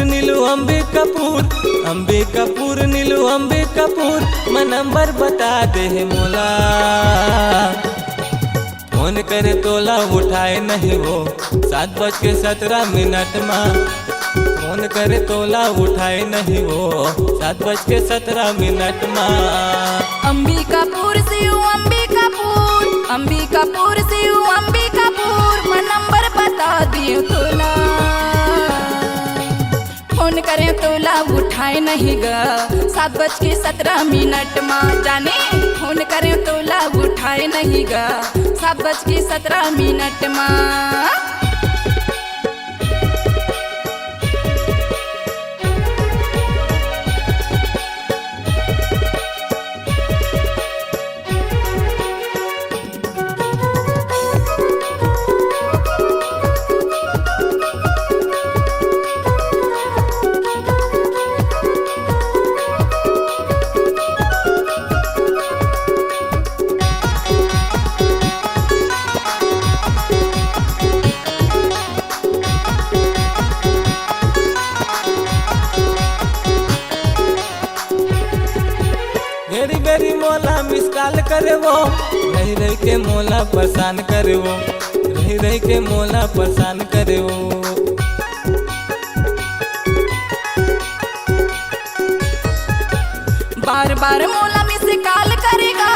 नीलू अंबिकापुर नीलू अंबिकापुर मैं नंबर बता दे मोला। फोन करे तोला उठाए नहीं वो 7:17 माँ। फोन करे तोला उठाए नहीं वो 7:17 माँ। अंबिकापुर से हूँ अंबिकापुर से हूँ अंबिकापुर मैं नंबर बता दियो तोला। फोन करे तोला उठाए नहीं गा 7:17 माँ। जाने फोन करे तोला उठाए नहीं गा 7:17 माँ। बेरी बेरी मोला मिस कॉल करे वो रही रही के मोला परेशान करे वो रही रही के मोला परेशान करे वो। बार बार मोला मिस कॉल करेगा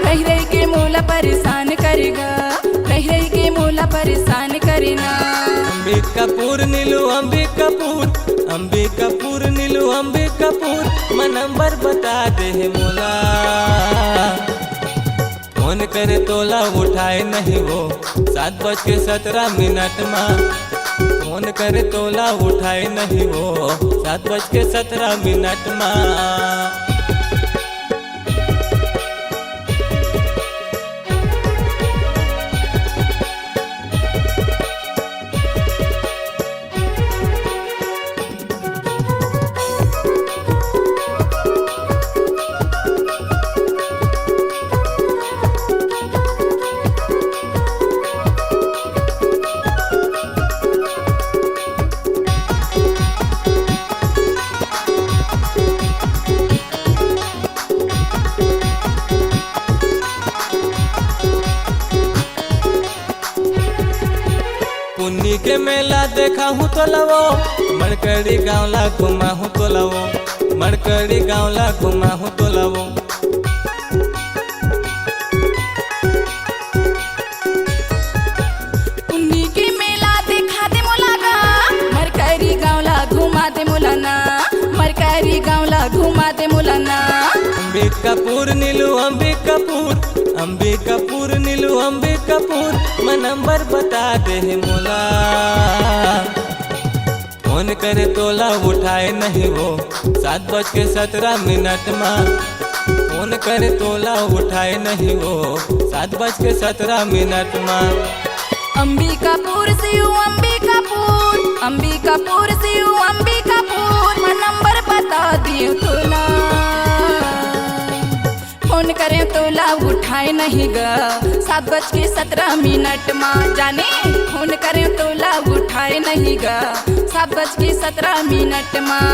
रही रही के मोला परेशान करेगा रही रही के मोला परेशान करेना। अंबिकापुर नीलू अंबिकापुर मैं नंबर बता दे मोला। फोन करे तोला उठाए नहीं वो 7:17 माँ। फोन करे तोला उठाए नहीं वो 7:17 माँ। पुन्नी के मेला देखा हूँ तो लवो मरकड़ी गाँवला घुमा हूँ तो लवो मरकड़ी गाँवला घुमा हूँ तो लवो। पुन्नी के मेला देखा दे मोला गा मरकड़ी गाँवला घुमा दे मोला ना मरकड़ी गाँवला घुमा दे मोला ना। अंबिकापुर नीलू अंबिकापुर मैं नंबर बता दे मोला। फोन करे तोला उठाए नहीं वो 7:17 माँ। फोन करे तोला उठाए नहीं वो 7:17 माँ। अंबिकापुर से हूँ अंबिकापुर से हूँ अंबिकापुर मैं नंबर बता दियो तोला। फोन करे तोला उठाए नहीं गा 7:17 माँ। जाने फोन करे तोला उठाए नहीं गा 7:17 माँ।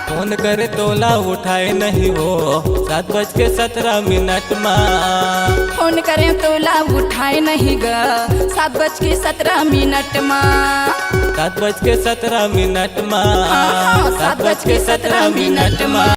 फोन करे तोला उठाए नहीं वो 7:17 माँ। फोन करे तोला उठाए नहीं गा 7:17 माँ। 7:17 माँ। 7:17 माँ।